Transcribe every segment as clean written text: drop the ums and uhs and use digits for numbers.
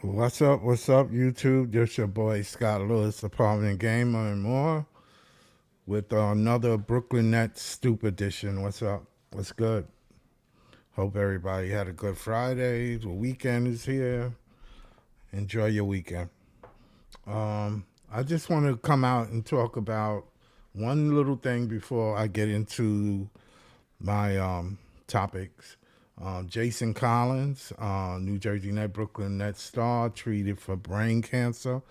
What's up, YouTube? This your boy Scott Lewis, Apartment Gamer and more, with another Brooklyn Nets Stoop edition. What's up? What's good? Hope everybody had a good Friday. The weekend is here. Enjoy your weekend. I just want to come out and talk about one little thing before I get into my topics. Jason Collins, New Jersey Net, Brooklyn Nets star, treated for brain cancer.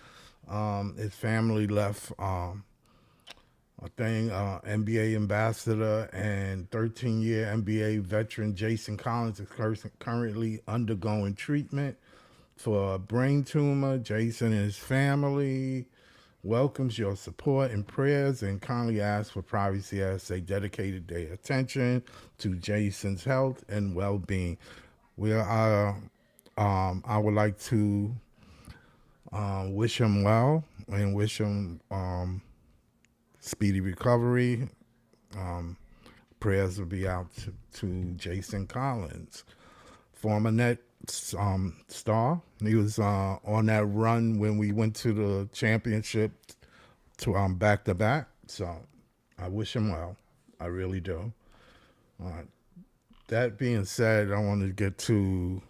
His family left a thing, NBA ambassador and 13-year NBA veteran Jason Collins is currently undergoing treatment for a brain tumor. Jason and his family welcomes your support and prayers and kindly asks for privacy as they dedicated their attention to Jason's health and well-being. I would like to wish him well and wish him speedy recovery. Prayers will be out to Jason Collins, former net star. He was on that run when we went to the championship to back to back. So I wish him well. I really do. That being said, I want to get to.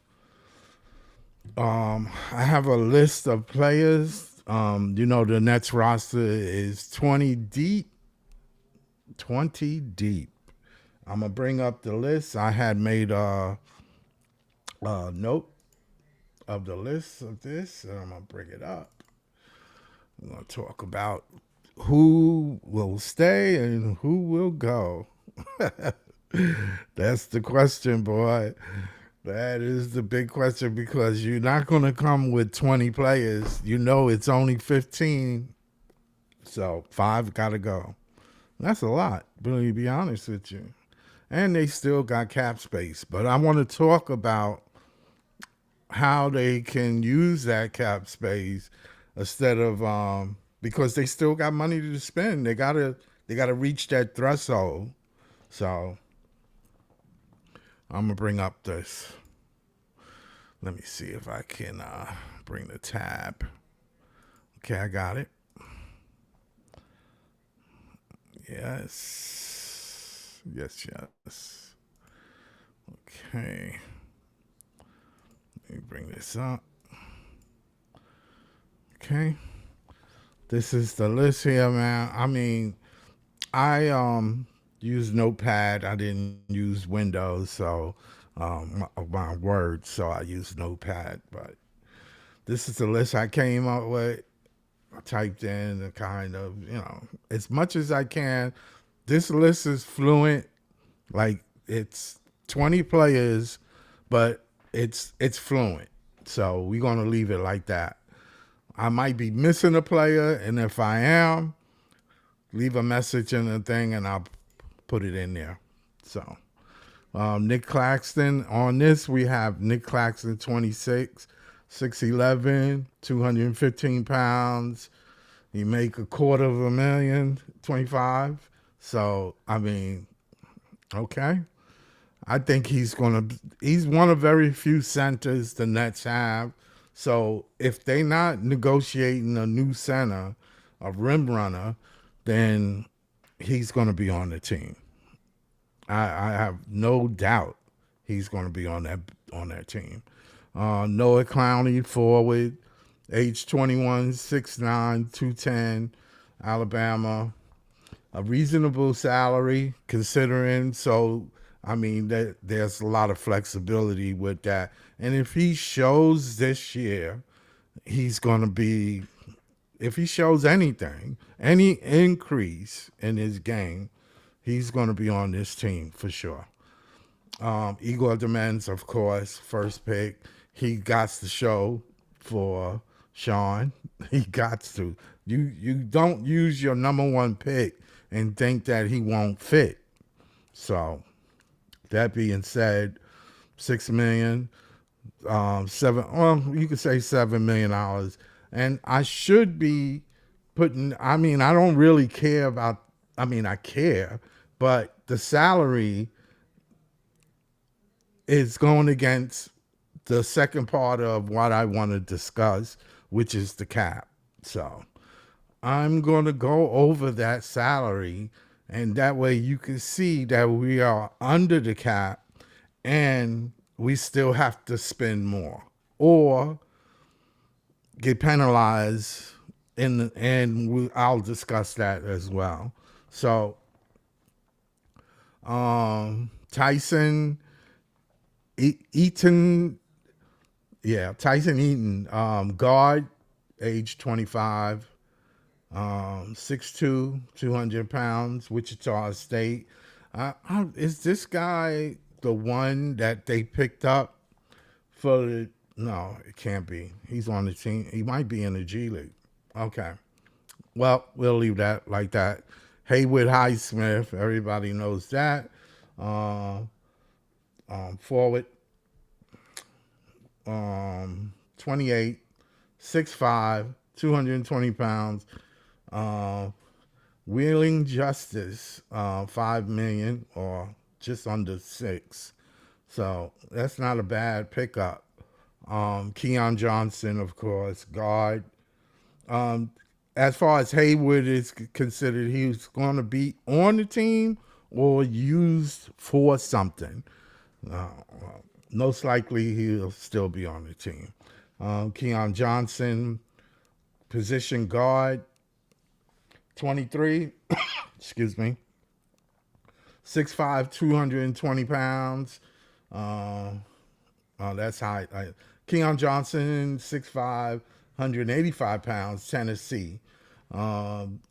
I have a list of players. The Nets roster is 20 deep. 20 deep. I'm gonna bring up the list. I had made a note of the list of this, and I'm gonna bring it up. We're gonna talk about who will stay and who will go. That's the question, boy. That is the big question because you're not gonna come with 20 players. You know it's only 15, so 5 gotta go. That's a lot, but to be honest with you. And they still got cap space. But I want to talk about how they can use that cap space instead of because they still got money to spend. They gotta reach that threshold. So I'm gonna bring up this. Let me see if I can bring the tab. Okay, I got it. Yes. Yes, yes. Okay. Let me bring this up. Okay. This is the list here, man. I mean, I use Notepad. I didn't use Windows, so my Word, so I use Notepad. But this is the list I came up with. I typed in the kind of, as much as I can. This list is fluent. Like it's 20 players, but it's fluent. So we're gonna leave it like that. I might be missing a player, and if I am, leave a message in the thing, and I'll put it in there. So Nick Claxton. On this, we have Nick Claxton, 26, 6'11", 215 pounds. He make $250,000, 25. So I mean, okay. I think he's one of very few centers the Nets have. So if they not negotiating a new center, a rim runner, then he's gonna be on the team. I have no doubt he's gonna be on that team. Noah Clowney, forward, age 21, 6'9", 210, Alabama. A reasonable salary considering. So I mean, there's a lot of flexibility with that. And if he shows this year, he's going to be, if he shows anything, any increase in his game, he's going to be on this team for sure. Igor Demens, of course, first pick. He got to show for Sean. He got to. You don't use your number one pick and think that he won't fit. So that being said, 6 million, seven. Well, you could say $7 million, and I should be putting. I mean, I don't really care about. I mean, I care, but the salary is going against the second part of what I want to discuss, which is the cap. So I'm going to go over that salary, and that way you can see that we are under the cap and we still have to spend more or get penalized. I'll discuss that as well. So, Tyson Eaton, yeah, Tyson Eaton, guard, age 25, 6'2", 200 pounds, Wichita State. Is this guy the one that they picked up for the? No, it can't be. He's on the team. He might be in the G League. Okay. Well, we'll leave that like that. Haywood Highsmith, everybody knows that. Uh, Forward, 28, 6'5", 220 pounds. Uh, Wheeling Justice, 5 million or just under 6. So that's not a bad pickup. Keon Johnson, of course, guard. Um, as far as Haywood is considered, he's going to be on the team or used for something. Uh, Most likely he'll still be on the team. Keon Johnson, position guard, 23, excuse me, 6'5", 220 pounds. That's high. Keon Johnson, 6'5", 185 pounds, Tennessee.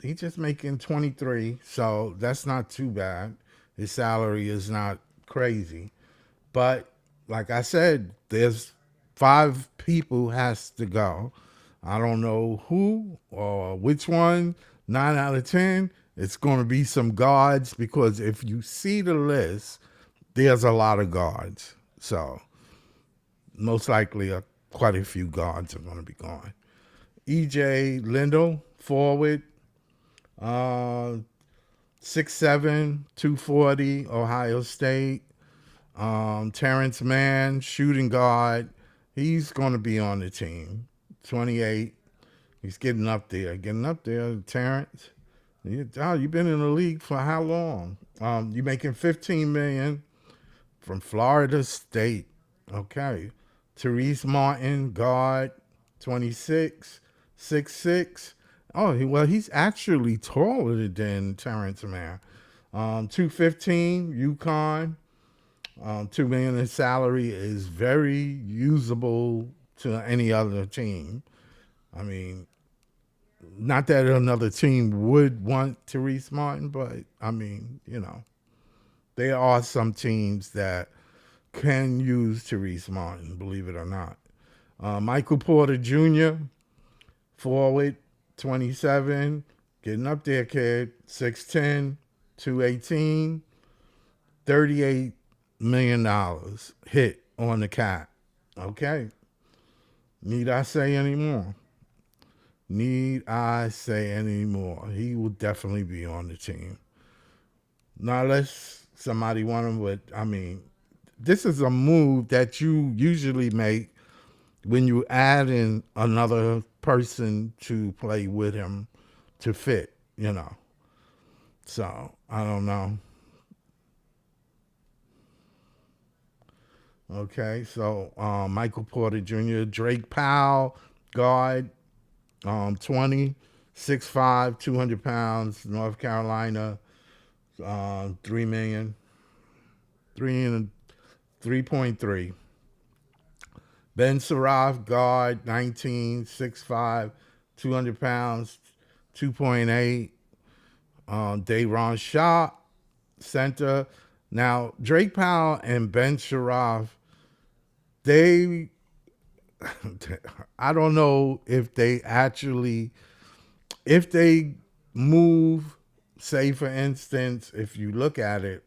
He's just making 23, so that's not too bad. His salary is not crazy. But like I said, there's 5 people has to go. I don't know who or which one. 9 out of 10, it's going to be some guards because if you see the list, there's a lot of guards. So most likely quite a few guards are going to be gone. EJ Lindell, forward, 6'7", 240, Ohio State. Terrence Mann, shooting guard. He's going to be on the team. 28. He's getting up there. Terrence. You've been in the league for how long? You're making $15 million from Florida State. Okay. Therese Martin, guard, 26, 6'6". Oh, he's actually taller than Terrence Mann. 215, UConn. $2 million in salary is very usable to any other team. I mean, not that another team would want Therese Martin, but I mean, there are some teams that can use Therese Martin, believe it or not. Michael Porter Jr., forward, 27, getting up there, kid, 6'10", 218, $38 million hit on the cap. Okay. Need I say any more? He will definitely be on the team. Not unless somebody want him, but I mean, this is a move that you usually make when you add in another person to play with him to fit, So, I don't know. Okay, so Michael Porter Jr., Drake Powell, guard, 20, 6'5", 200 pounds, North Carolina, 3 million, 3.3. Ben Saraf, guard, 19, 6'5", 200 pounds, 2.8. Dayron Shaw, center. Now, Drake Powell and Ben Sharaf, I don't know if they move, say for instance, if you look at it,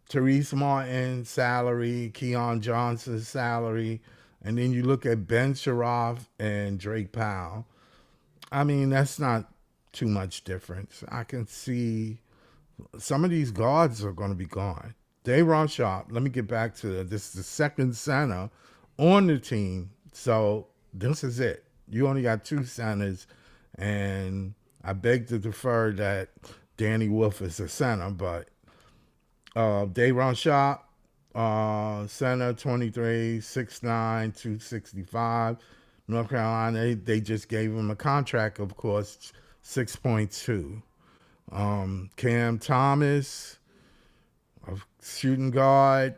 Therese Martin's salary, Keon Johnson's salary, and then you look at Ben Sharaf and Drake Powell. I mean, that's not too much difference. I can see some of these guards are going to be gone. Dayron Sharp. Let me get back to this. Is the second center on the team. So this is it. You only got two centers, and I beg to defer that Danny Wolf is the center, but Dayron Sharp, center 23, 6'9", 265. North Carolina, they just gave him a contract, of course, 6.2. Cam Thomas, a shooting guard.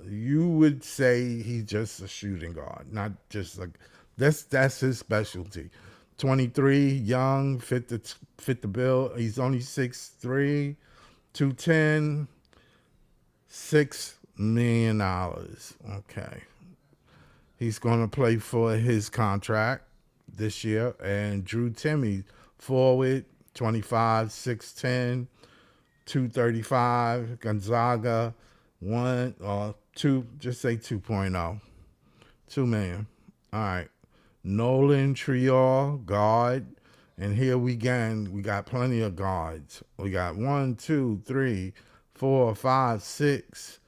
You would say he's just a shooting guard, not just like that's his specialty. 23, young, fit the bill. He's only 6'3", 210, $6 million. Okay, he's going to play for his contract this year. And Drew Timme, forward, 25, 6'10", 235. Gonzaga, one or two, just say 2.0, $2 million. All right. Nolan Triol, guard. And here we got plenty of guards. We got 1, 2, 3, 4, 5, 6,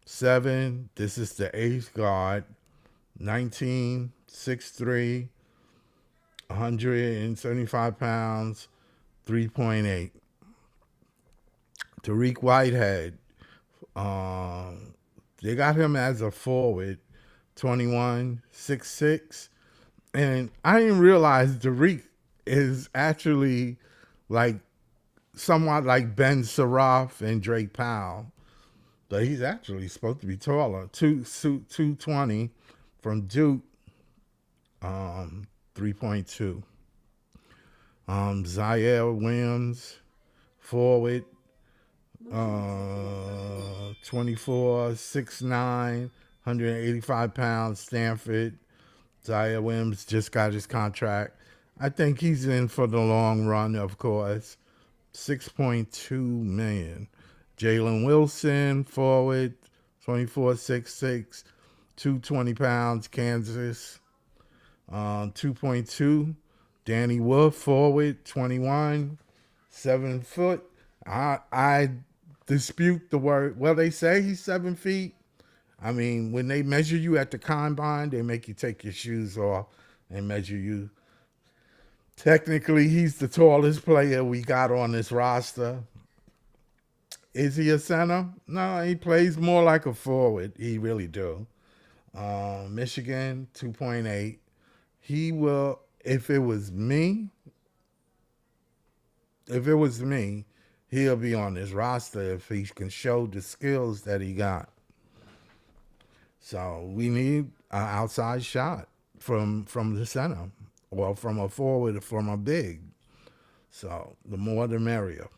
7. This is the eighth guard. 19, 6'3", 175 pounds, 3.8. Tariq Whitehead, they got him as a forward, 21, 6'6". And I didn't realize Tariq is actually like somewhat like Ben Saraf and Drake Powell. But he's actually supposed to be taller. 220 from Duke, 3.2. Zaire Williams, forward, 24, 6'9", 185 pounds, Stanford. Zaire Williams just got his contract. I think he's in for the long run, of course. 6.2 million. Jalen Wilson, forward, 24, 6'6", 220 pounds, Kansas. 2.2. Danny Wolf, forward, 21, 7 foot. I dispute the word. Well, they say he's 7 feet. I mean, when they measure you at the combine, they make you take your shoes off and measure you. Technically, he's the tallest player we got on this roster. Is he a center? No, he plays more like a forward. He really do. Michigan, 2.8. He will, if it was me, he'll be on this roster if he can show the skills that he got. So we need an outside shot from the center or from a forward, from a big. So the more the merrier.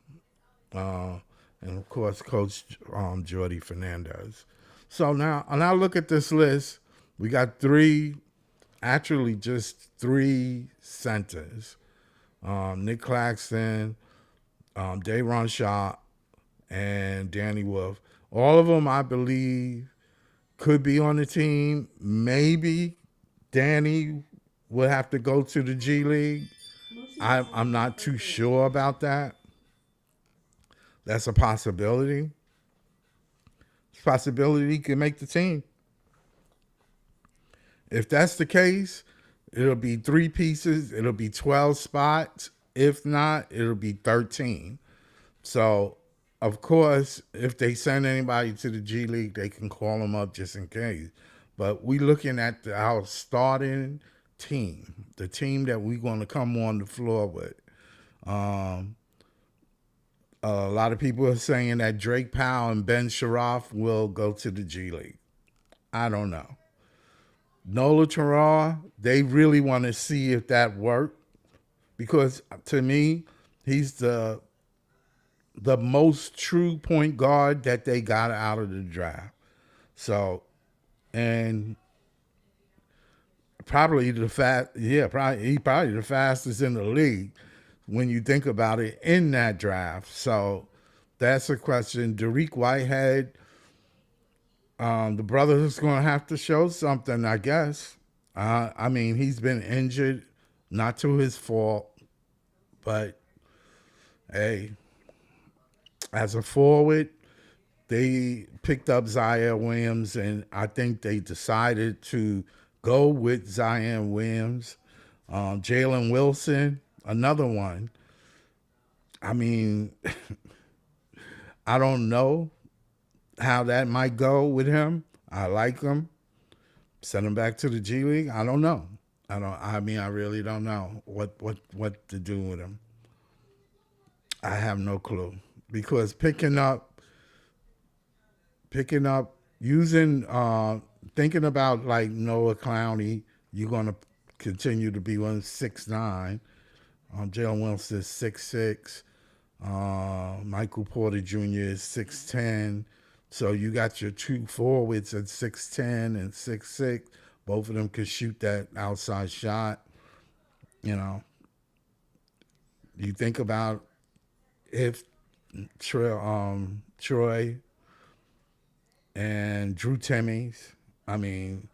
And of course, Coach Jordy Fernandez. So now look at this list. We got just three centers. Nick Claxton, Dayron Sharp, and Danny Wolf. All of them, I believe, could be on the team. Maybe Danny will have to go to the G League. I'm not too sure about that. That's a possibility. It's a possibility he can make the team. If that's the case, it'll be 3 pieces. It'll be 12 spots. If not, it'll be 13. So, of course, if they send anybody to the G League, they can call them up just in case. But we looking at our starting team, the team that we're going to come on the floor with. A lot of people are saying that Drake Powell and Ben Sharaf will go to the G League. I don't know. Nola Terrar, they really want to see if that worked, because to me, he's the most true point guard that they got out of the draft. So, and probably the fastest in the league when you think about it in that draft. So that's a question. Tariq Whitehead, the brother is going to have to show something, I guess. I mean, he's been injured, not to his fault, but hey, As a forward, they picked up Zaire Williams, and I think they decided to go with Zaire Williams. Jalen Wilson, another one. I mean, I don't know how that might go with him. I like him. Send him back to the G League. I don't know. I don't. I mean, I really don't know what to do with him. I have no clue because picking up using thinking about like Noah Clowney, you're gonna continue to be 169. Jalen Wilson is 6'6". Michael Porter Jr. is 6'10". So you got your two forwards at 6'10" and 6'6". Both of them can shoot that outside shot. You know, you think about if Troy and Drew Timmies. I mean,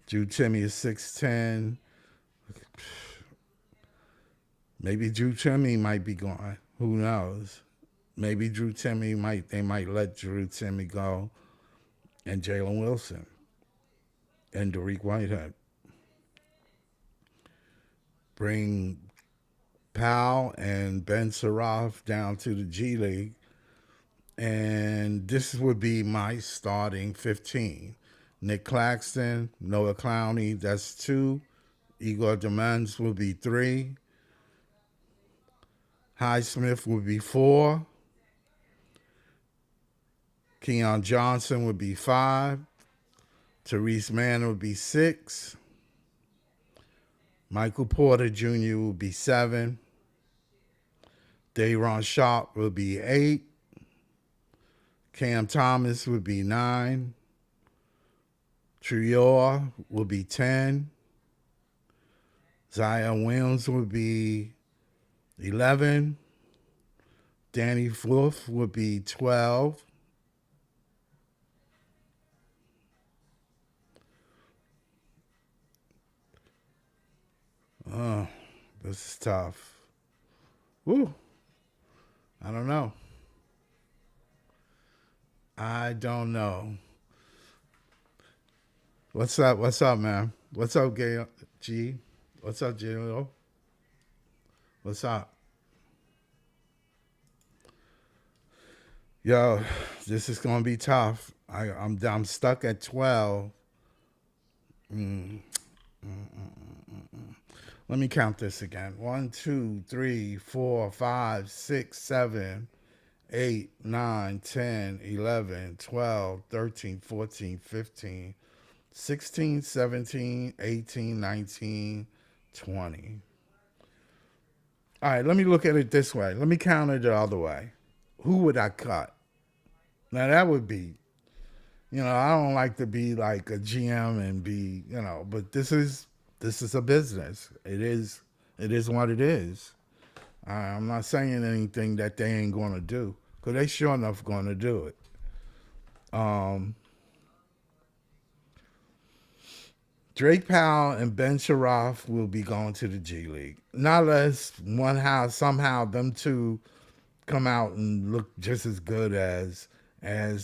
Drew Timmy is 6'10". Maybe Drew Timmy might be gone. Who knows? Maybe they might let Drew Timmy go and Jalen Wilson and Derek Whitehead. Bring Powell and Ben Saraf down to the G League. And this would be my starting 15. Nick Claxton, Noah Clowney, that's 2. Igor Demans would be 3. Highsmith would be 4. Keon Johnson would be 5. Therese Mann would be 6. Michael Porter Jr. would be 7. Dayron Sharp would be 8. Cam Thomas would be 9. Trior would be 10. Zion Williams would be 11. Danny Wolf would be 12. Oh, this is tough. Woo. I don't know. I don't know. What's up? What's up, man? What's up, Gail? G? What's up, Gio? What's up? Yo, this is gonna be tough. I'm stuck at 12. Mm. Let me count this again. 1, 2, 3, 4, 5, 6, 7, 8, 9, 10, 11, 12, 13, 14, 15, 16, 17, 18, 19, 20. All right, let me look at it this way. Let me count it the other way. Who would I cut? Now that would be, I don't like to be like a GM and be, but this is a business. It is what it is. I'm not saying anything that they ain't going to do, because they sure enough going to do it. Drake Powell and Ben Sharaf will be going to the G League. Not unless somehow them two come out and look just as good as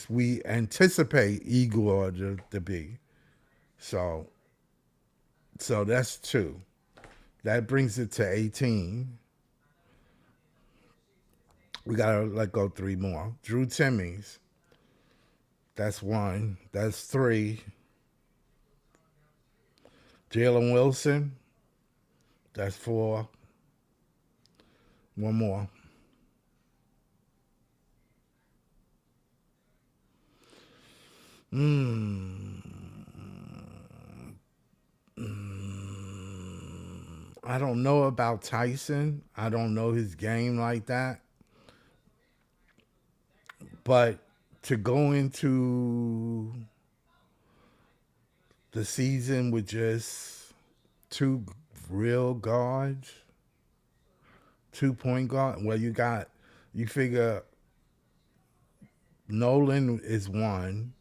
we anticipate Igor to be. So that's 2. That brings it to 18. We gotta let go 3 more. Drew Timmies. That's 1. That's 3. Jalen Wilson. That's 4. 1 more. I don't know about Tyson. I don't know his game like that. But to go into the season with just 2 real guards, 2-point guard. Well, you figure Nolan is 1.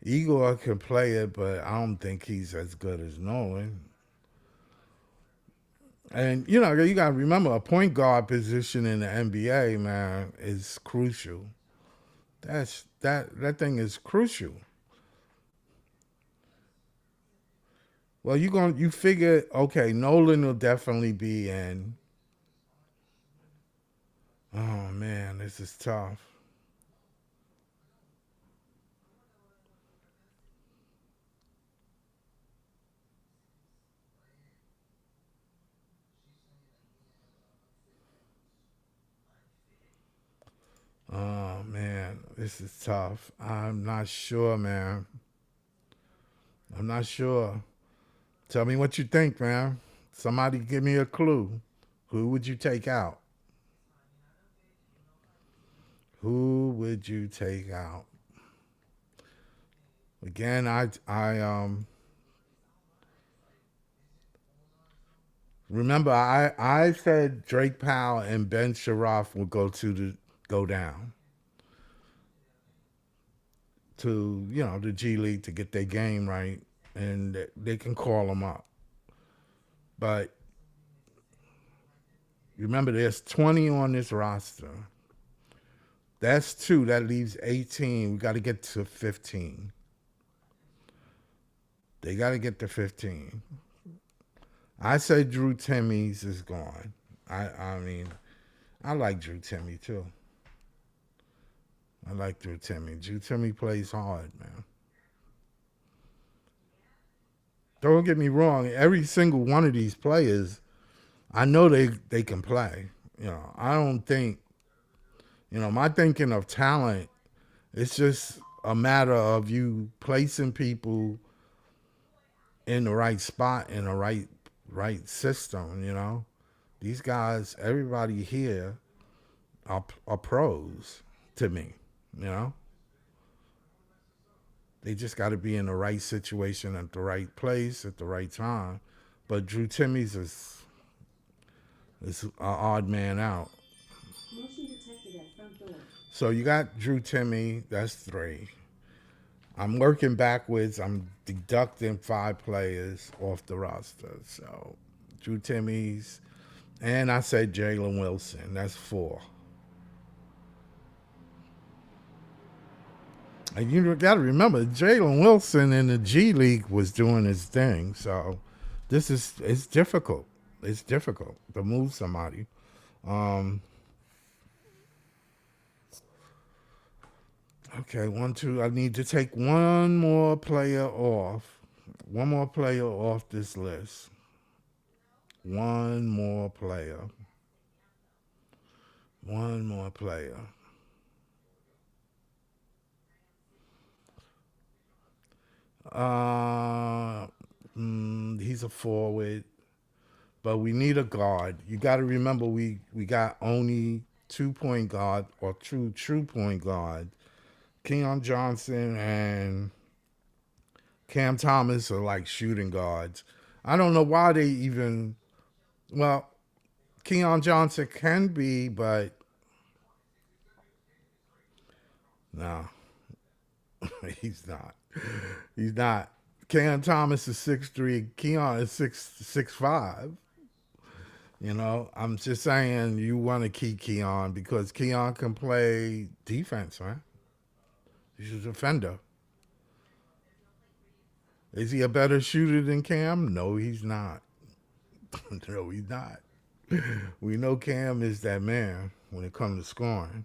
Igor can play it, but I don't think he's as good as Nolan. And you got to remember a point guard position in the NBA, man, is crucial. That thing is crucial. Well, you figure okay, Nolan will definitely be in. Oh man, this is tough. Oh man, this is tough. I'm not sure, man. I'm not sure. Tell me what you think, man. Somebody give me a clue. Who would you take out? Who would you take out? Again, I remember I said Drake Powell and Ben Sharaf will go down to the G League to get their game right, and they can call them up. But remember, there's 20 on this roster. That's two. That leaves 18. We got to get to 15. They got to get to 15. I say Drew Timmies is gone. I mean, I like Drew Timmy too. I like Drew Timmy. Drew Timmy plays hard, man. Don't get me wrong. Every single one of these players, I know they can play. I don't think. My thinking of talent, it's just a matter of you placing people in the right spot in the right system. These guys, everybody here are pros to me. You know, they just got to be in the right situation at the right place at the right time. But Drew Timmy's is an odd man out. Motion detected at front door. So you got Drew Timmy. That's three. I'm working backwards. I'm deducting 5 players off the roster. So Drew Timmy's, and I said Jalen Wilson. That's 4. And you got to remember, Jalen Wilson in the G League was doing his thing. So it's difficult. It's difficult to move somebody. Um, okay, 1, 2. I need to take one more player off. One more player off this list. One more player. One more player. Uh, he's a forward, but we need a guard. You got to remember, we got only 2 point guard or true point guard. Keon Johnson and Cam Thomas are like shooting guards. I don't know why they even. Well, Keon Johnson can be, but no, he's not. He's not. Cam Thomas is 6'3". Keon is 6'5". I'm just saying you want to keep Keon because Keon can play defense, man. He's a defender. Is he a better shooter than Cam? No, he's not. No, he's not. We know Cam is that man when it comes to scoring.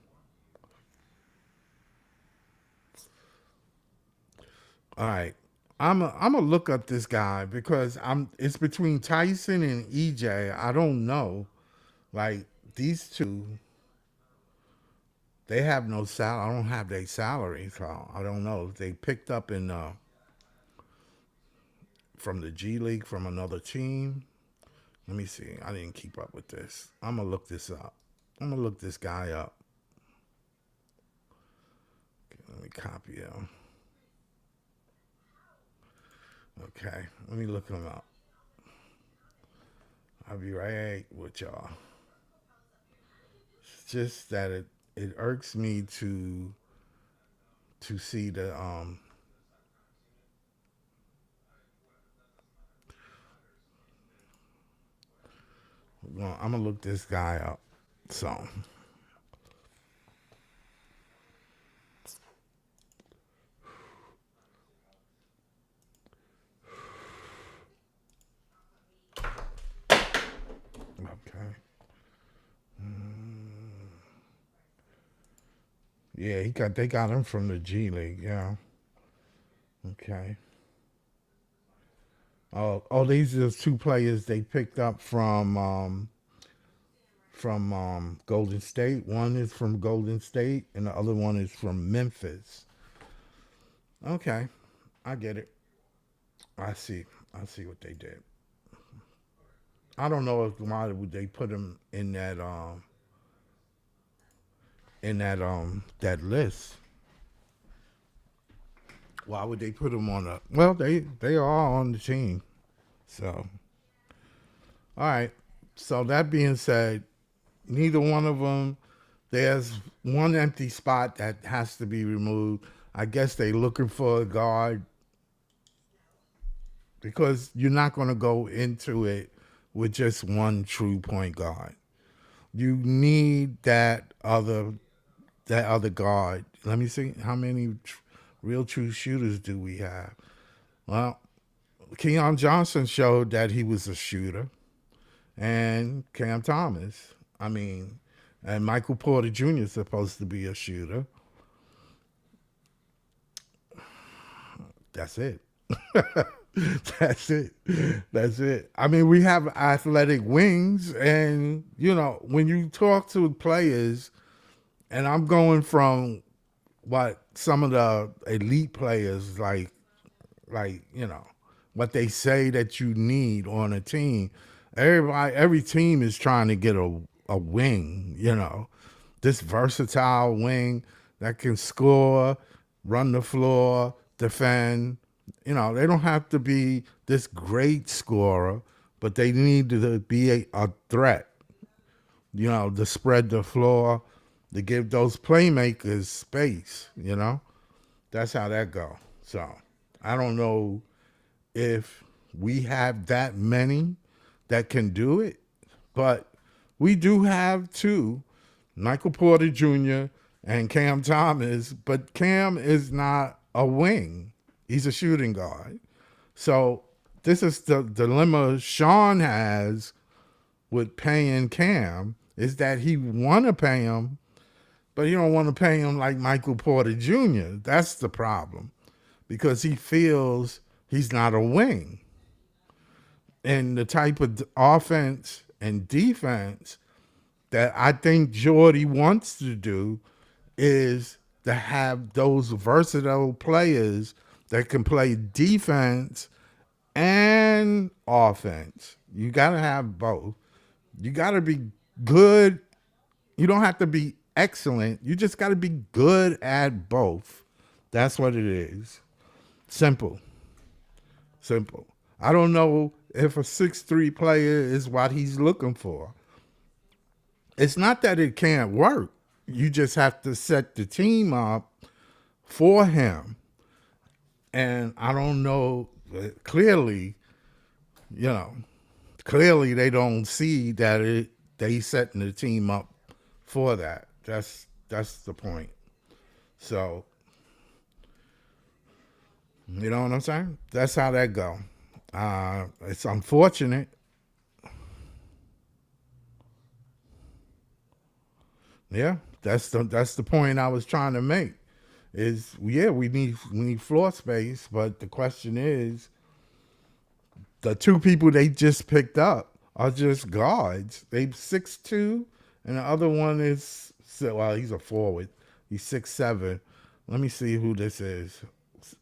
All right. I'm gonna look up this guy because it's between Tyson and EJ. I don't know. Like these two, they have no salary. I don't have their salary, so I don't know. If they picked up in from the G League from another team. Let me see. I didn't keep up with this. I'm gonna look this up. I'm gonna look this guy up. Okay, let me copy him. Okay, let me look him up. I'll be right with y'all. It's just that it irks me to see the Well, I'm gonna look this guy up. So, okay. Yeah, they got him from the G League. Yeah. Okay. Oh, these are the two players they picked up from Golden State. One is from Golden State, and the other one is from Memphis. Okay, I get it. I see. I see what they did. I don't know if why would they put him in that list. Why would they put him on a? Well, they are all on the team. So, all right. So that being said, neither one of them. There's one empty spot that has to be removed. I guess they looking for a guard because you're not going to go into it with just one true point guard. You need that other guard. Let me see how many real true shooters do we have. Well, Keon Johnson showed that he was a shooter, and Cam Thomas. I mean, and Michael Porter Jr. is supposed to be a shooter. That's it. That's it. That's it. I mean, we have athletic wings, and when you talk to players, and I'm going from what some of the elite players like what they say that you need on a team. Every team is trying to get a wing, this versatile wing that can score, run the floor, defend. They don't have to be this great scorer, but they need to be a threat, to spread the floor, to give those playmakers space. That's how that go. So I don't know if we have that many that can do it, but we do have two, Michael Porter Jr. and Cam Thomas, but Cam is not a wing. He's a shooting guard. So this is the dilemma Sean has with paying Cam is that he want to pay him, but he don't want to pay him like Michael Porter Jr. That's the problem because he feels he's not a wing. And the type of offense and defense that I think Jordy wants to do is to have those versatile players that can play defense and offense. You got to have both. You got to be good. You don't have to be excellent. You just got to be good at both. That's what it is. Simple. Simple. I don't know if a 6'3" player is what he's looking for. It's not that it can't work. You just have to set the team up for him. And I don't know, clearly, you know, clearly they don't see that they setting the team up for that. That's the point. So, you know what I'm saying? That's how that go. It's unfortunate. Yeah, that's the point I was trying to make. Is yeah, we need floor space, but the question is, the two people they just picked up are just guards. They 6'2", and the other one is well, he's a forward. He's 6'7". Let me see who this is.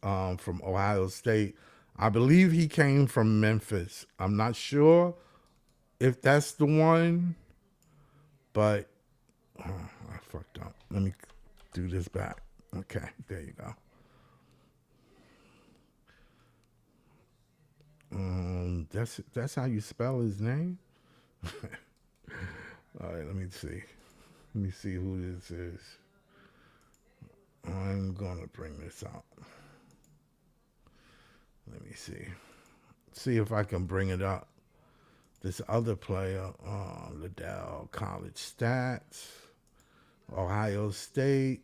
From Ohio State. I believe he came from Memphis. I'm not sure if that's the one, but I fucked up. Let me do this back. Okay, there you go. That's how you spell his name. All right, let me see. Let me see who this is. I'm gonna bring this out. Let me see. See if I can bring it up. this other player, Liddell, college stats, Ohio State.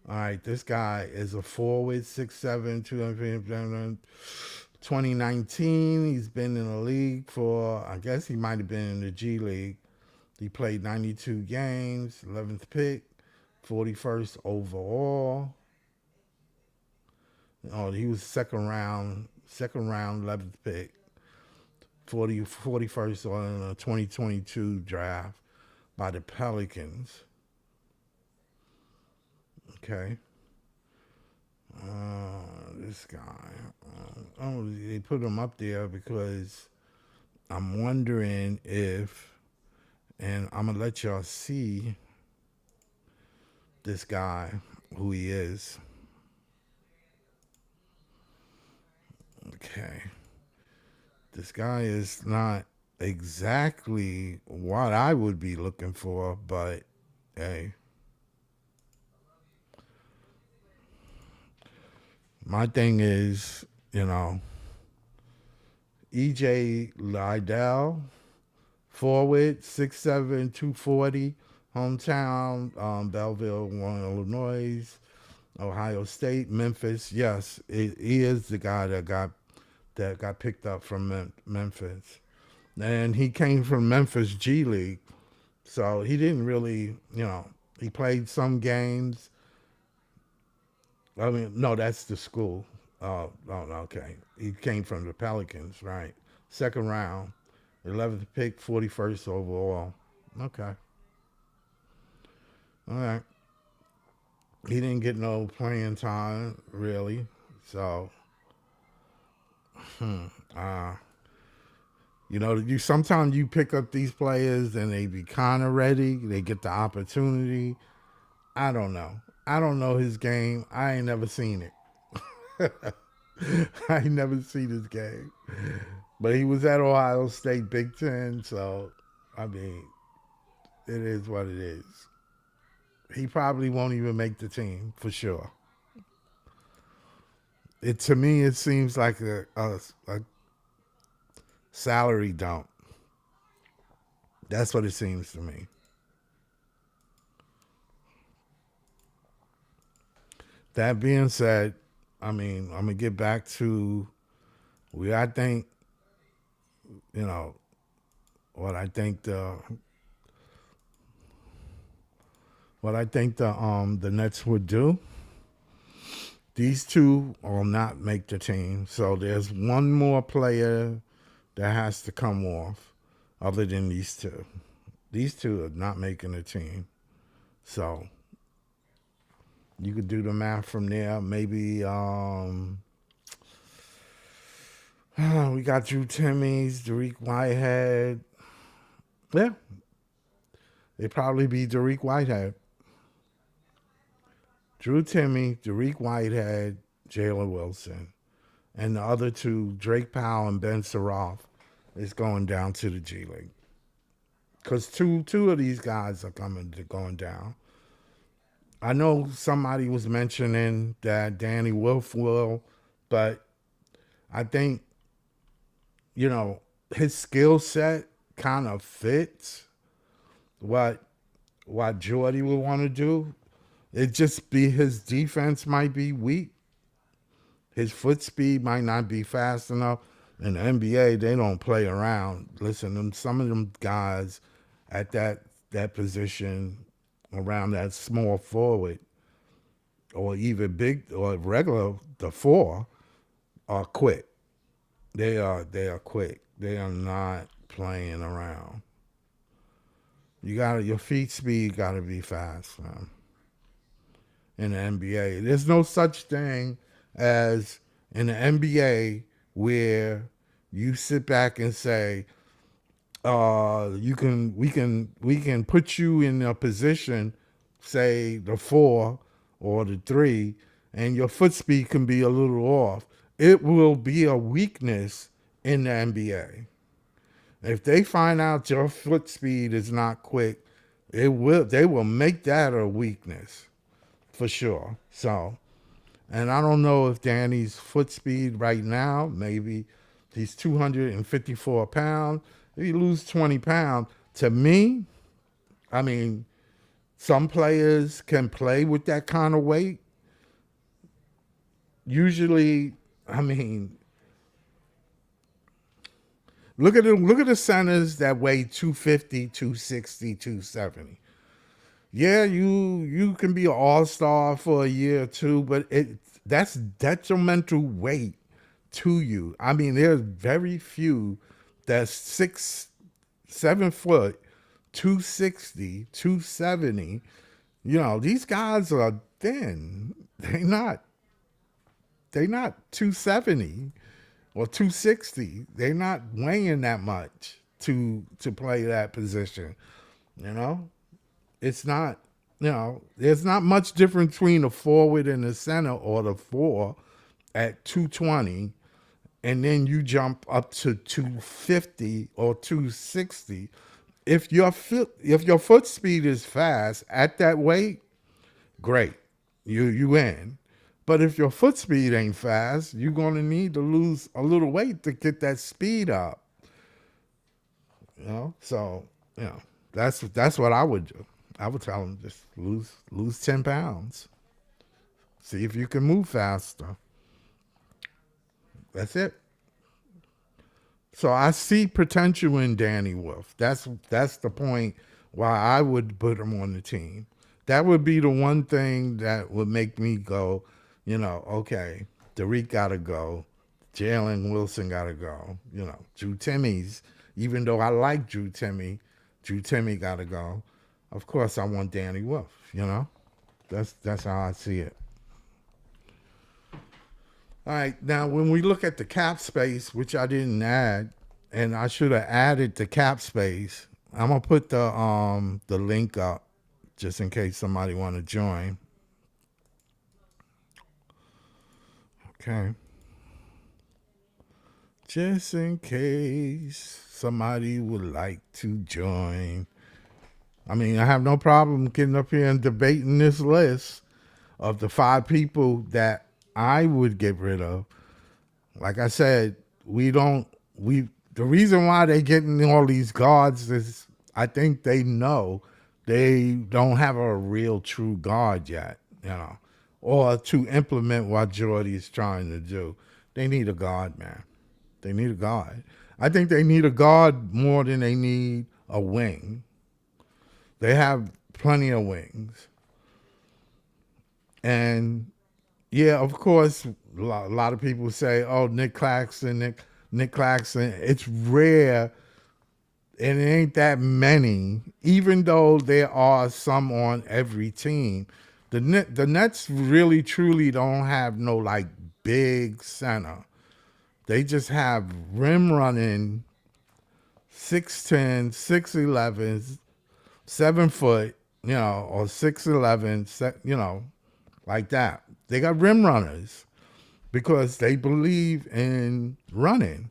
All right, this guy is a forward, 6'7", 2019. He's been in the league for, I guess he might have been in the G League. He played 92 games, 11th pick, 41st overall. Oh, he was second round, 11th pick, 41st on a 2022 draft by the Pelicans. Okay. This guy. They put him up there because I'm wondering if, and I'm going to let y'all see this guy, who he is. Okay. This guy is not exactly what I would be looking for, but hey. My thing is, EJ Liddell, forward, 6'7", 240, hometown, Belleville, Illinois, Ohio State, Memphis. Yes, he is the guy that got picked up from Memphis. And he came from Memphis G League. So he didn't really, he played some games. I mean, no, that's the school. Oh, okay. He came from the Pelicans, right? Second round, 11th pick, 41st overall. Okay. All right. He didn't get no playing time, really. So, uh, you sometimes you pick up these players and they be kind of ready. They get the opportunity. I don't know. I don't know his game. I ain't never seen it. I ain't never seen his game. But he was at Ohio State Big Ten, so I mean, it is what it is. He probably won't even make the team for sure. To me, it seems like a salary dump. That's what it seems to me. That being said, I mean, I'm gonna get back to where I think, you know, what I think the Nets would do. These two will not make the team. So there's one more player that has to come off other than these two. These two are not making the team. So you could do the math from there. Maybe we got Drew Timmy's, Dariq Whitehead. Yeah, it'd probably be Dariq Whitehead. Drew Timmy, Dariq Whitehead, Jalen Wilson. And the other two, Drake Powell and Ben Saroff, is going down to the G League. Because two of these guys are going down. I know somebody was mentioning that Danny Wolf will, but I think, his skill set kind of fits what Jordy would want to do. It just be his defense might be weak. His foot speed might not be fast enough. In the NBA, they don't play around. Listen, some of them guys at that position around that small forward or even big or regular, the four, are quick. They are quick. They are not playing around. Your feet speed gotta be fast, man. In the NBA, there's no such thing as in the NBA where you sit back and say, we can put you in a position, say the four or the three, and your foot speed can be a little off. It will be a weakness in the NBA. If they find out your foot speed is not quick, They will make that a weakness for sure. So, and I don't know if Danny's foot speed right now, maybe he's 254 pounds. If he lose 20 pounds, to me, I mean, some players can play with that kind of weight. Usually, I mean, look at the centers that weigh 250, 260, 270. Yeah, you can be an all-star for a year or two, but that's detrimental weight to you. I mean, there's very few that's 6, 7 foot, 260, 270. You know, these guys are thin. They not 270 or 260. They're not weighing that much to play that position. You know, it's not. You know, there's not much difference between the forward and the center or the four at 220, and then you jump up to 250 or 260. If your foot speed is fast at that weight, great, you win. But if your foot speed ain't fast, you're gonna need to lose a little weight to get that speed up. You know, so you know that's what I would do. I would tell them just lose 10 pounds. See if you can move faster. That's it. So I see potential in Danny Wolf. That's the point why I would put him on the team. That would be the one thing that would make me go, you know, okay, Derek gotta go, Jalen Wilson gotta go, you know, Drew Timmy's. Even though I like Drew Timmy gotta go. Of course, I want Danny Wolf. You know, that's how I see it. All right, now when we look at the cap space, which I didn't add, and I should have added the cap space, I'm gonna put the link up just in case somebody want to join. Okay, just in case somebody would like to join. I mean, I have no problem getting up here and debating this list of the 5 people that I would get rid of. Like I said, we don't we the reason why they getting all these guards is I think they know they don't have a real true guard yet, you know, or to implement what Jordy is trying to do. They need a guard, man. They need a guard. I think they need a guard more than they need a wing. They have plenty of wings. And yeah, of course, a lot of people say, "Oh, Nick Claxton." It's rare, and it ain't that many. Even though there are some on every team, the Nets really truly don't have no like big center. They just have rim running 6'10", 6'11", 7 foot, you know, or 6'11", you know, like that. They got rim runners because they believe in running.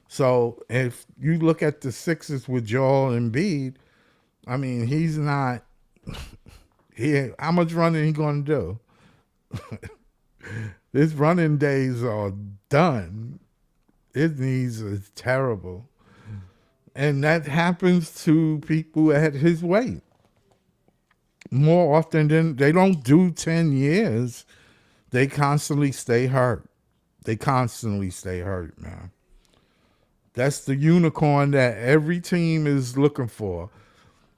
So if you look at the Sixers with Joel Embiid, I mean, he's not. How much running he gonna do? His running days are done. His knees are terrible, and that happens to people at his weight more often than they don't do 10 years. They constantly stay hurt. They constantly stay hurt, man. That's the unicorn that every team is looking for.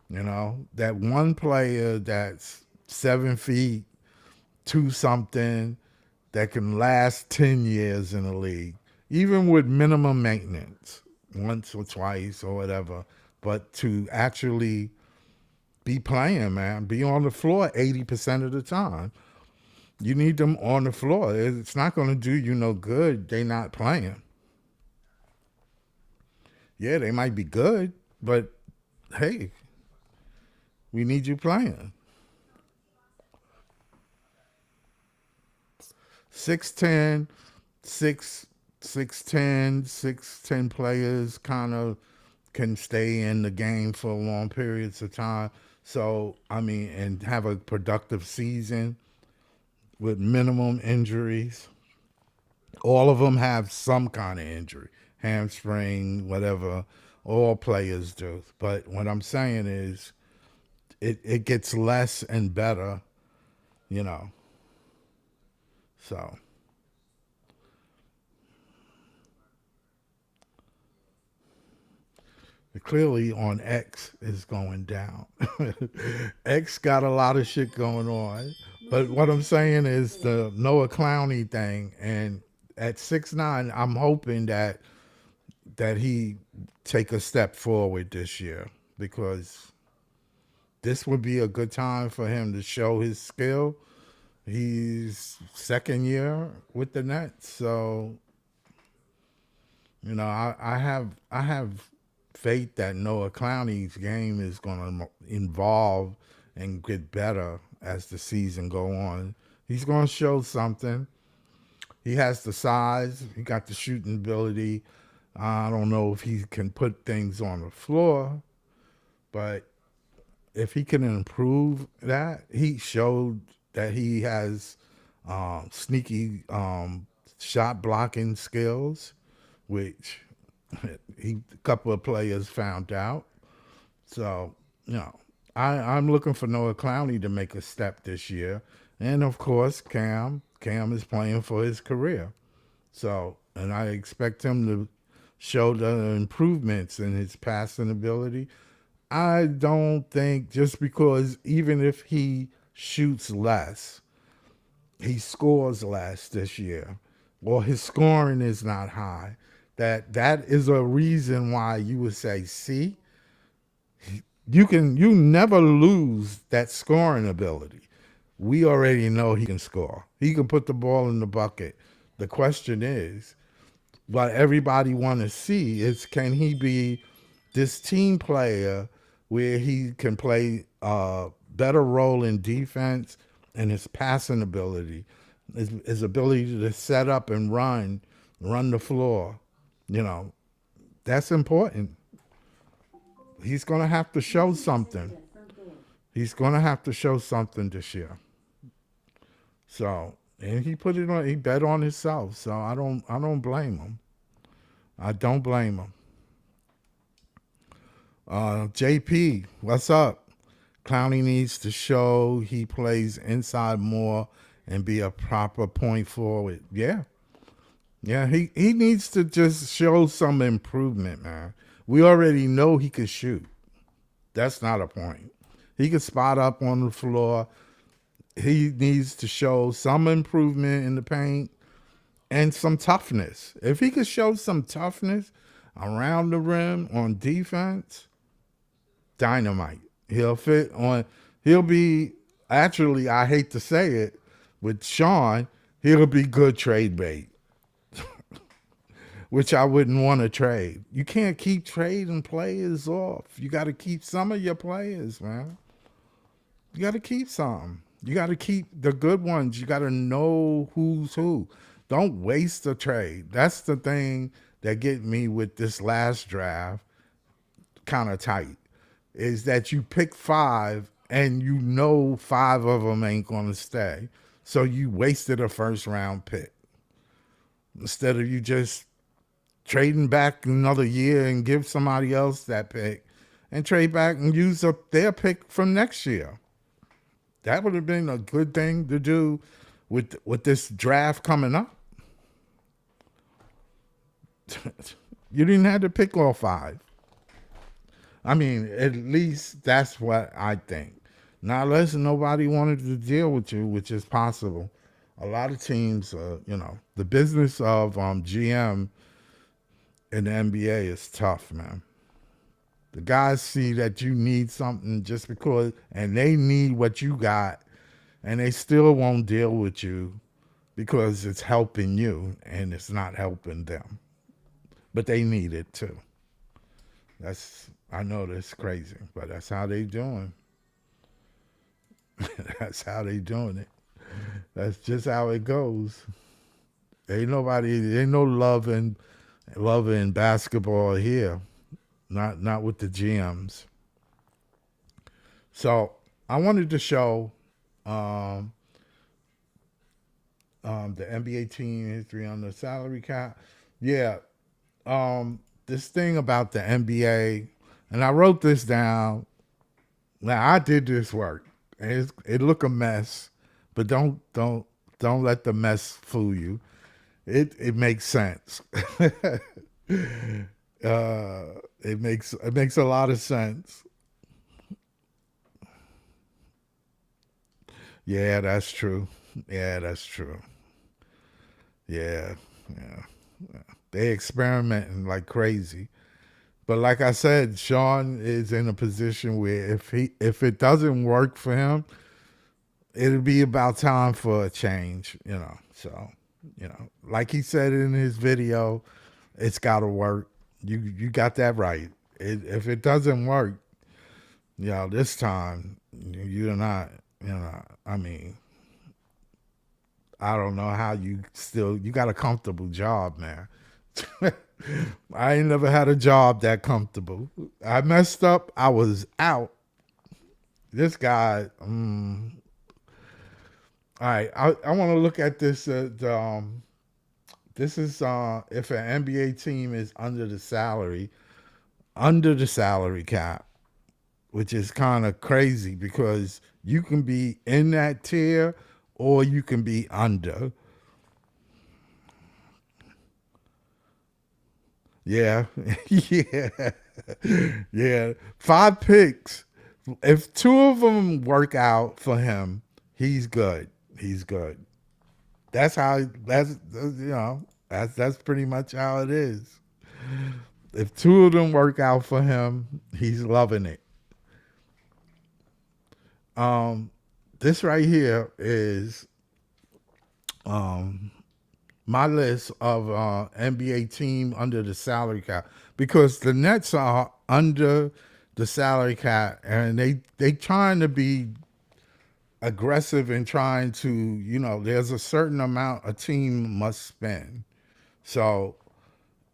You know, that one player that's 7 feet, two something, that can last 10 years in the league, even with minimum maintenance, once or twice or whatever. But to actually be playing, man, be on the floor 80% of the time. You need them on the floor. It's not going to do you no good. They not playing. Yeah, they might be good, but hey, we need you playing. 6'10", 6'10" players kind of can stay in the game for long periods of time. So, I mean, and have a productive season with minimum injuries. All of them have some kind of injury, hamstring, whatever. All players do. But what I'm saying is, it gets less and better, you know. So clearly on X is going down. X got a lot of shit going on. But what I'm saying is the Noah Clowney thing, and at 6'9", I'm hoping that he take a step forward this year because this would be a good time for him to show his skill. He's second year with the Nets, so I have faith that Noah Clowney's game is going to evolve and get better as the season go on. He's going to show something. He has the size. He got the shooting ability. I don't know if he can put things on the floor, but if he can improve that, he showed that he has sneaky shot blocking skills, which a couple of players found out. So, you know, I'm looking for Noah Clowney to make a step this year. And of course, Cam. Cam is playing for his career. So, and I expect him to show the improvements in his passing ability. I don't think just because even if he shoots less, he scores less this year, or his scoring is not high, that is a reason why you would say, see, you never lose that scoring ability. We already know he can score. He can put the ball in the bucket. The question is, what everybody want to see is, can he be this team player where he can play a better role in defense and his passing ability, his ability to set up and run the floor. You know, that's important. He's going to have to show something. He's going to have to show something this year. So, and he put it on. He bet on himself. So I don't blame him. I don't blame him. JP, what's up? Clowney needs to show he plays inside more and be a proper point forward. Yeah. Yeah, he needs to just show some improvement, man. We already know he can shoot. That's not a point. He can spot up on the floor. He needs to show some improvement in the paint and some toughness. If he could show some toughness around the rim on defense, dynamite. He'll fit on. He'll be actually. I hate to say it, with Sean, he'll be good trade bait, which I wouldn't want to trade. You can't keep trading players off. You got to keep some of your players, man. You got to keep some. You got to keep the good ones. You got to know who's who. Don't waste a trade. That's the thing that get me with this last draft kind of tight, is that you pick five and you know five of them ain't going to stay. So you wasted a first round pick instead of you just trading back another year and give somebody else that pick and trade back and use up their pick from next year. That would have been a good thing to do with this draft coming up. You didn't have to pick all five. I mean, at least that's what I think. Now, unless nobody wanted to deal with you, which is possible. A lot of teams, the business of GM in the NBA is tough, man. The guys see that you need something just because, and they need what you got, and they still won't deal with you because it's helping you and it's not helping them. But they need it too. I know that's crazy, but that's how they doing. That's how they doing it. That's just how it goes. Ain't no love in basketball here. Not with the GMs. So I wanted to show um, the NBA team history on the salary cap. Yeah, this thing about the NBA, and I wrote this down. Now I did this work. It look a mess, but don't let the mess fool you. It makes sense. It makes a lot of sense. Yeah, that's true. Yeah, that's true. Yeah, yeah. They experimenting like crazy. But like I said, Sean is in a position where if it doesn't work for him, it'll be about time for a change, So, like he said in his video, it's got to work. You got that right. If it doesn't work, this time you're not, I mean, I don't know how you got a comfortable job, man. I ain't never had a job that comfortable. I messed up. I was out. This guy. All right. I want to look at this. This is if an NBA team is under the salary cap, which is kind of crazy because you can be in that tier or you can be under. Yeah, yeah, yeah. 5 picks. If two of them work out for him, he's good. He's good. That's how. That's pretty much how it is. If two of them work out for him, he's loving it. Um, this right here is um my list of NBA team under the salary cap because the Nets are under the salary cap and they trying to be aggressive in trying to there's a certain amount a team must spend. So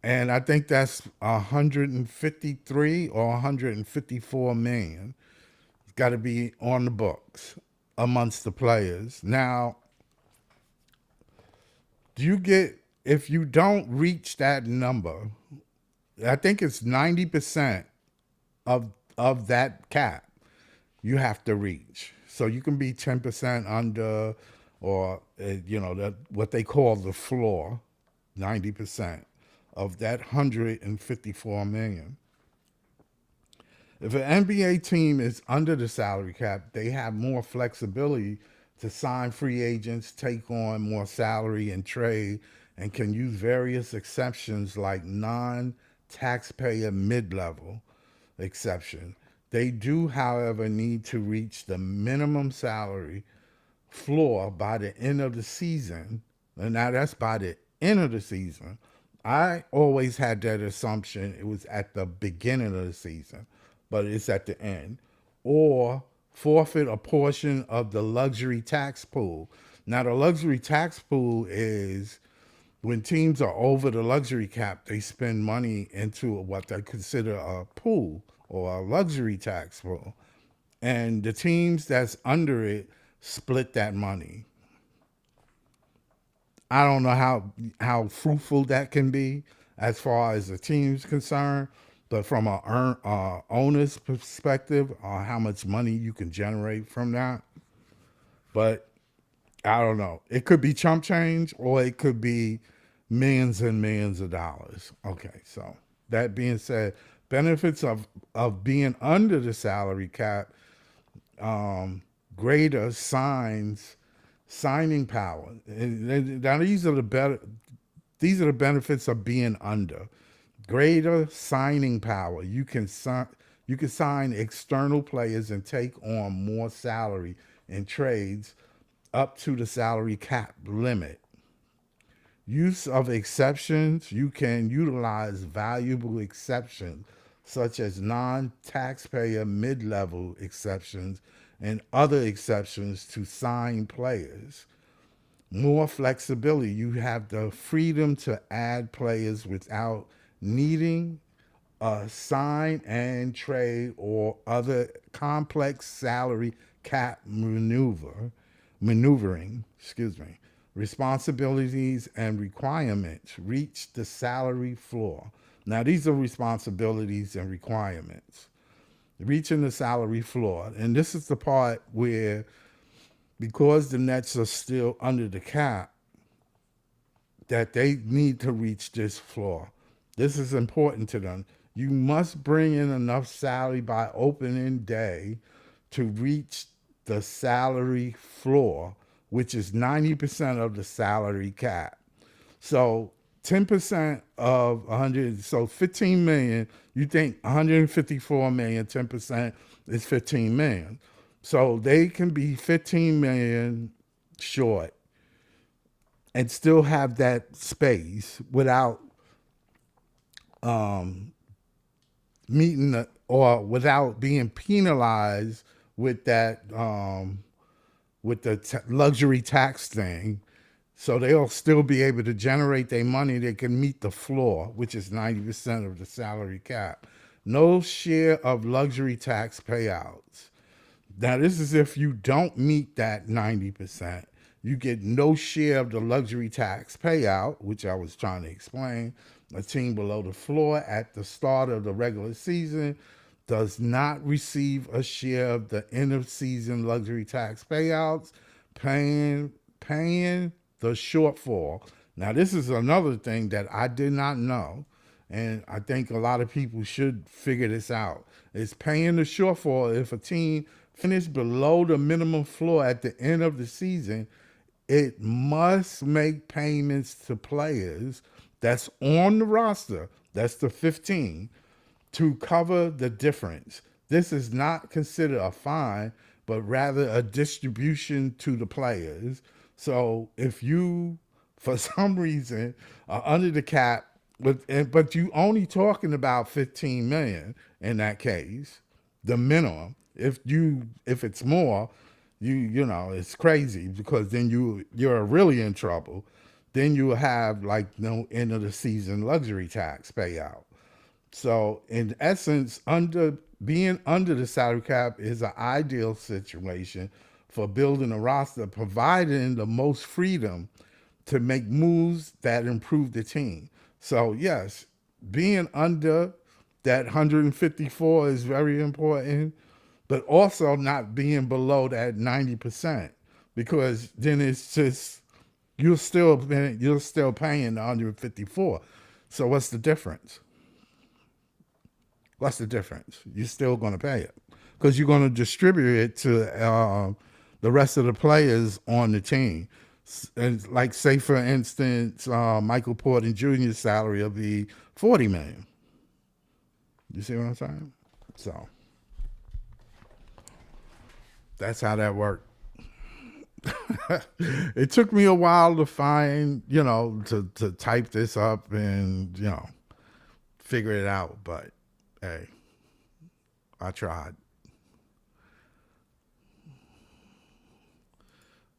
and I think that's 153 or 154 million. It's got to be on the books amongst the players. Now, do you get if you don't reach that number? I think it's 90% of that cap you have to reach. So you can be 10% under, or that what they call the floor, 90% of that 154 million. If an NBA team is under the salary cap, they have more flexibility to sign free agents, take on more salary and trade, and can use various exceptions like non-taxpayer mid-level exception. They do, however, need to reach the minimum salary floor by the end of the season. And now that's by the end of the season. I always had that assumption it was at the beginning of the season, but it's at the end. Or forfeit a portion of the luxury tax pool. Now, the luxury tax pool is when teams are over the luxury cap, they spend money into what they consider a pool or a luxury tax pool. And the teams that's under it split that money. I don't know how fruitful that can be as far as the team's concerned, but from a owner's perspective, how much money you can generate from that. But I don't know. It could be chump change or it could be millions and millions of dollars. Okay, so that being said, benefits of being under the salary cap, greater signing power. And now these are the benefits of being under. Greater signing power. You can sign external players and take on more salary in trades up to the salary cap limit. Use of exceptions. You can utilize valuable exceptions such as non-taxpayer mid-level exceptions and other exceptions to sign players. More flexibility. You have the freedom to add players without needing sign and trade or other complex salary cap maneuvering, excuse me, responsibilities and requirements reach the salary floor. Now these are responsibilities and requirements reaching the salary floor. And this is the part where, because the Nets are still under the cap, that they need to reach this floor. This is important to them. You must bring in enough salary by opening day to reach the salary floor, which is 90% of the salary cap. So 10% of 100, so 15 million, you think 154 million, 10% is 15 million. So they can be 15 million short and still have that space without meeting or without being penalized with that with the luxury tax thing. So they'll still be able to generate their money. They can meet the floor, which is 90% of the salary cap. No share of luxury tax payouts. Now, this is if you don't meet that 90%. You get no share of the luxury tax payout, which I was trying to explain. A team below the floor at the start of the regular season does not receive a share of the end of season luxury tax payouts, paying the shortfall. Now, this is another thing that I did not know, and I think a lot of people should figure this out. It's paying the shortfall. If a team finished below the minimum floor at the end of the season, it must make payments to players that's on the roster, that's the 15, to cover the difference. This is not considered a fine, but rather a distribution to the players. So if you, for some reason, are under the cap, but you only talking about 15 million in that case, the minimum. If it's more, you know it's crazy, because then you're really in trouble. Then you have like no end of the season luxury tax payout. So in essence, being under the salary cap is an ideal situation for building a roster, providing the most freedom to make moves that improve the team. So yes, being under that 154 is very important, but also not being below that 90%, because then it's just you're still paying the 154. So what's the difference? What's the difference? You're still going to pay it because you're going to distribute it to the rest of the players on the team. And like, say for instance, Michael Porter Jr.'s salary will be $40 million. You see what I'm saying? So that's how that worked. It took me a while to find, to type this up and, figure it out. But hey, I tried.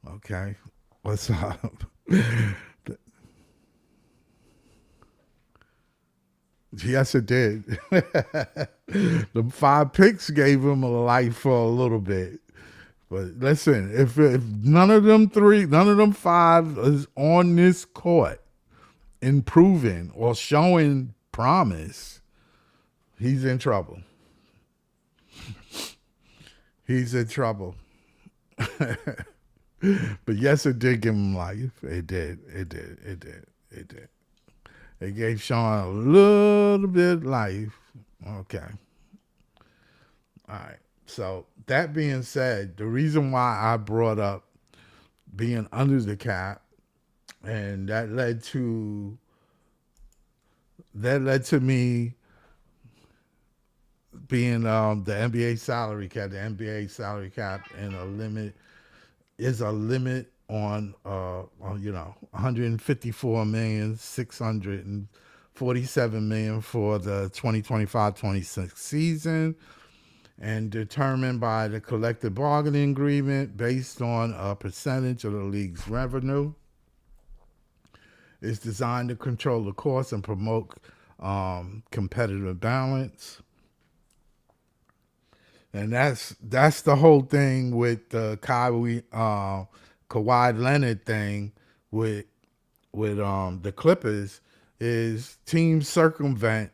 Okay. What's up? Yes, it did. The 5 picks gave him a life for a little bit. But listen, if none of them 5 is on this court improving or showing promise, he's in trouble. He's in trouble. But yes, it did give him life. It did. It gave Sean a little bit of life. Okay. All right. So that being said, the reason why I brought up being under the cap, and that led to me being the NBA salary cap. The NBA salary cap and a limit on 154,647,000 for the 2025-26 season, and determined by the collective bargaining agreement based on a percentage of the league's revenue. It's designed to control the costs and promote competitive balance, and that's the whole thing with the Kawhi Leonard thing with the Clippers is teams circumvent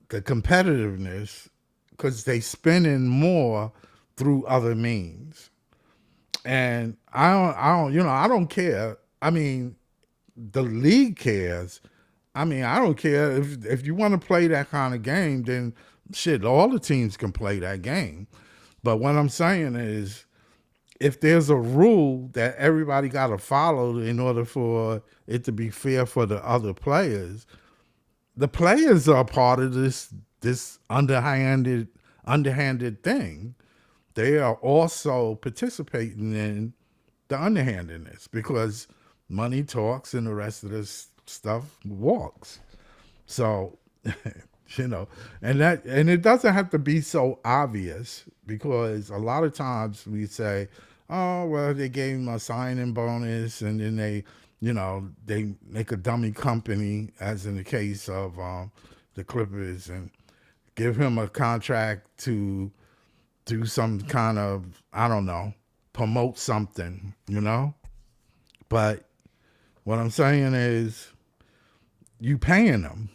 the competitiveness because they spending more through other means. And I don't care. I mean, the league cares. I mean, I don't care if you want to play that kind of game, then shit, all the teams can play that game. But what I'm saying is, if there's a rule that everybody got to follow in order for it to be fair for the other players, the players are part of this underhanded thing. They are also participating in the underhandedness because money talks and the rest of this stuff walks. So, you know, and it doesn't have to be so obvious because a lot of times we say, oh, well, they gave him a signing bonus and then they make a dummy company, as in the case of the Clippers, and give him a contract to do some kind of, I don't know, promote something. But what I'm saying is, you paying them.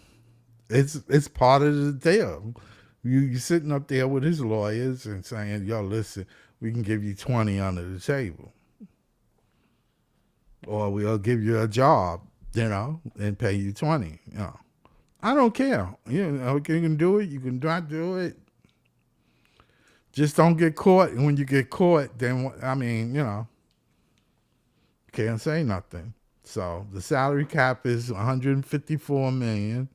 It's part of the deal. You sitting up there with his lawyers and saying, "Yo, listen, we can give you 20 under the table, or we'll give you a job, and pay you 20." I don't care. You can do it. You can not do it. Just don't get caught. And when you get caught, then can't say nothing. So the salary cap is 154 million.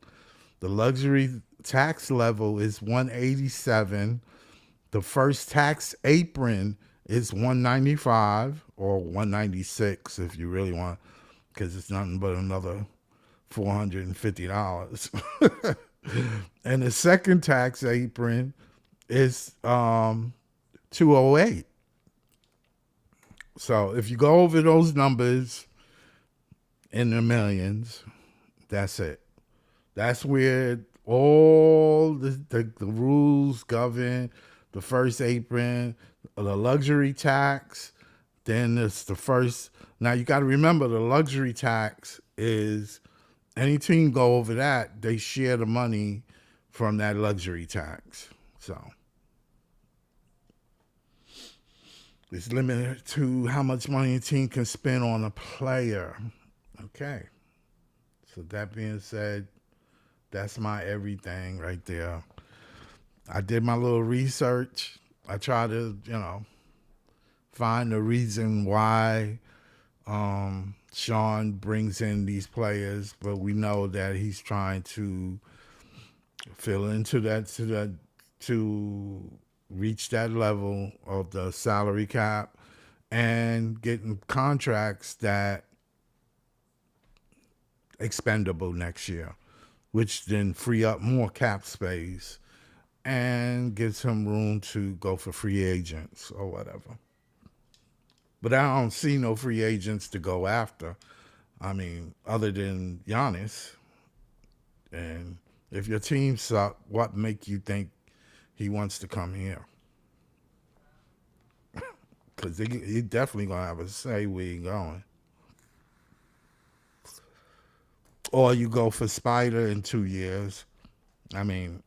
The luxury tax level is 187. The first tax apron is 195 or 196 if you really want, because it's nothing but another $450. And the second tax apron is 208. So if you go over those numbers in the millions, that's it. That's where all the rules govern. The first apron, the luxury tax, then it's the first. Now you got to remember, the luxury tax is any team go over that, they share the money from that luxury tax. So it's limited to how much money a team can spend on a player. Okay. So that being said, that's my everything right there. I did my little research. I tried to, find the reason why Sean brings in these players, but we know that he's trying to fill into to reach that level of the salary cap and getting contracts that expendable next year, which then free up more cap space and gives him room to go for free agents or whatever. But I don't see no free agents to go after. I mean, other than Giannis. And if your team suck, what make you think he wants to come here? Because he definitely going to have a say where he going. Or you go for Spider in 2 years. I mean,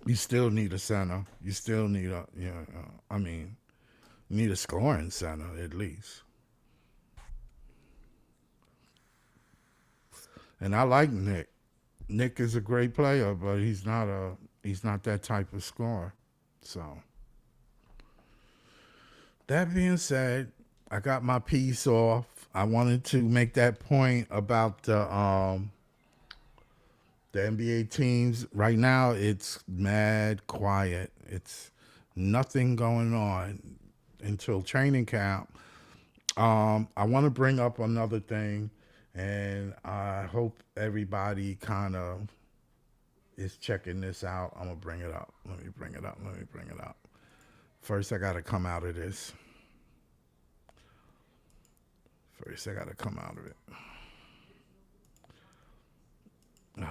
you still need a center. You still need you need a scoring center at least. And I like Nick. Nick is a great player, but he's not that type of scorer. So that being said, I got my piece off. I wanted to make that point about the NBA teams. Right now, it's mad quiet. It's nothing going on until training camp. I want to bring up another thing, and I hope everybody kind of is checking this out. I'm going to bring it up. Let me bring it up. First, I got to come out of this. First, I got to come out of it.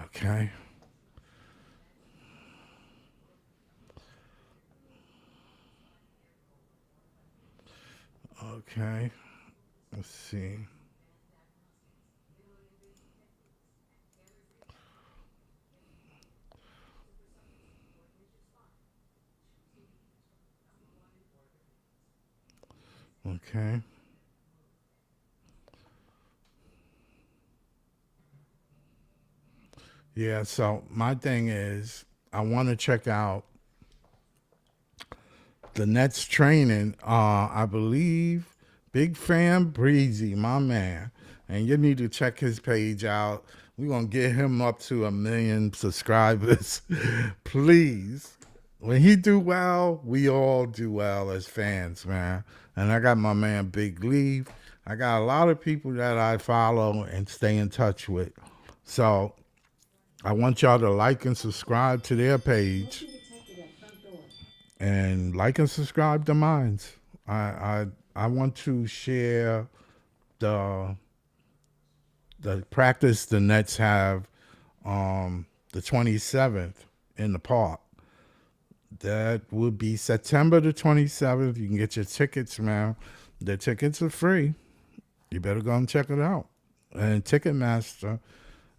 Okay. Okay. Let's see. Okay. Yeah. So my thing is, I want to check out the Nets training. I believe Big Fan Breezy, my man, and you need to check his page out. We're gonna get him up to 1 million subscribers, please. When he do well, we all do well as fans, man. And I got my man Big Leave. I got a lot of people that I follow and stay in touch with. So I want y'all to like and subscribe to their page and like and subscribe to mine. I I I want to share the the practice the Nets have the 27th in the park. That would be September the 27th. You can get your tickets, man. The tickets are free. You better go and check it out. And Ticketmaster,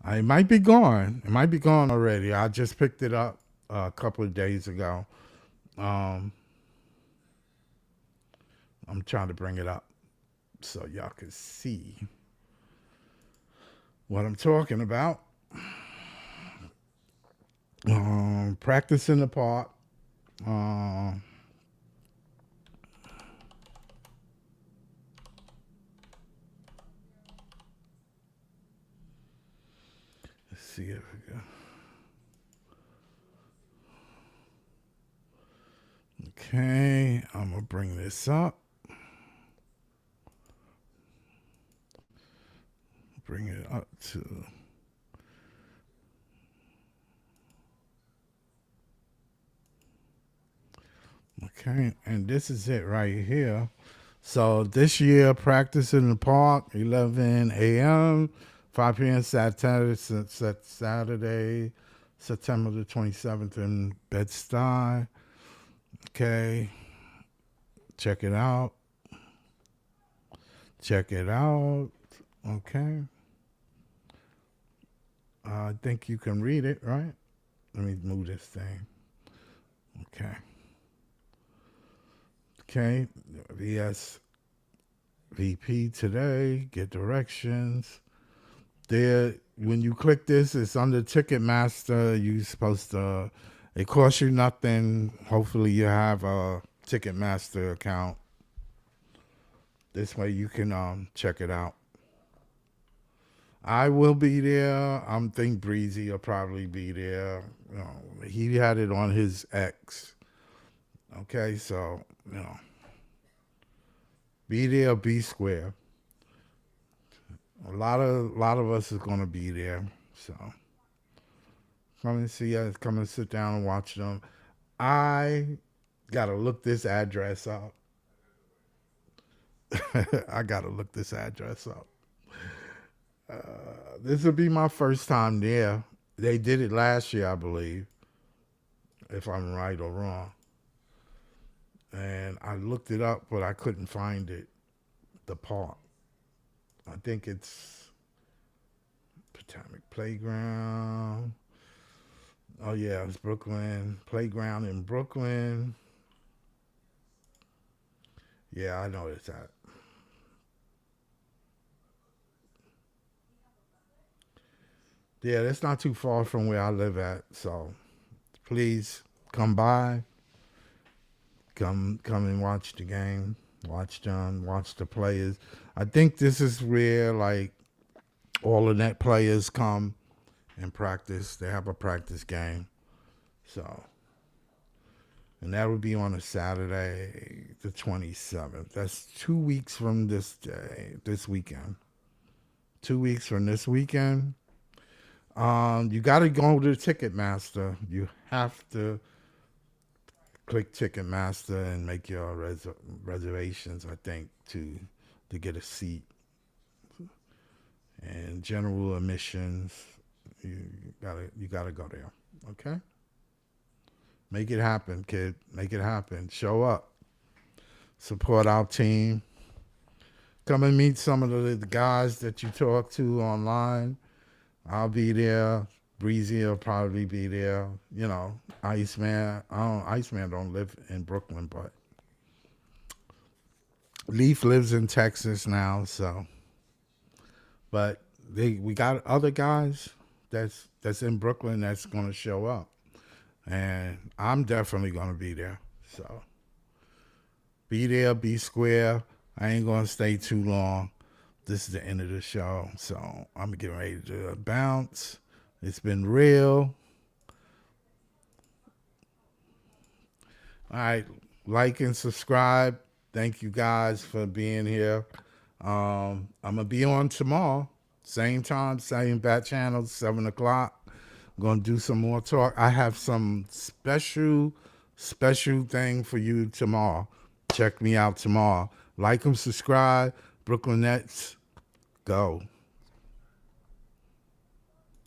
it might be gone. It might be gone already. I just picked it up a couple of days ago. Um, I'm trying to bring it up so y'all can see what I'm talking about. Practice in the park. Um, let's see if we go. Okay, I'm gonna bring this up. Bring it up to. Okay, and this is it right here. So this year, practice in the park, 11 a.m., 5 p.m. Saturday, September the 27th in Bed-Stuy. Okay, check it out. Check it out. Okay. I think you can read it, right? Let me move this thing. Okay. Okay. VSVP today. Get directions. There, when you click this, it's under Ticketmaster. You supposed to. It costs you nothing. Hopefully, you have a Ticketmaster account. This way, you can check it out. I will be there. I'm think Breezy will probably be there. He had it on his X. Okay, so be there, be square. A lot of us is gonna be there. So come and see us. Come and sit down and watch them. I gotta look this address up. I gotta look this address up. This will be my first time there. They did it last year, I believe, if I'm right or wrong. And I looked it up, but I couldn't find it. The park. I think it's Potomac Playground. Oh yeah, it's Brooklyn Playground in Brooklyn. Yeah, I know it's at. Yeah, that's not too far from where I live at. So please come by, come and watch the game, watch them, watch the players. I think this is where like all the net players come and practice. They have a practice game. So and that would be on a Saturday, the 27th. That's 2 weeks from this day, this weekend. 2 weeks from this weekend. You got to go to Ticketmaster. You have to click Ticketmaster and make your reservations. I think to get a seat and general admissions. You gotta go there. Okay, make it happen, kid. Make it happen. Show up. Support our team. Come and meet some of the guys that you talk to online. I'll be there. Breezy will probably be there. You know, Iceman. Iceman don't live in Brooklyn, but Leaf lives in Texas now. So, but we got other guys that's in Brooklyn that's gonna show up, and I'm definitely gonna be there. So be there, be square. I ain't gonna stay too long. This is the end of the show, so I'm getting ready to bounce. It's been real. All right, like and subscribe. Thank you guys for being here. I'm gonna be on tomorrow, same time, same bat channel, 7 o'clock. I'm gonna do some more talk. I have some special thing for you tomorrow. Check me out tomorrow. Like and subscribe. Brooklyn Nets, go.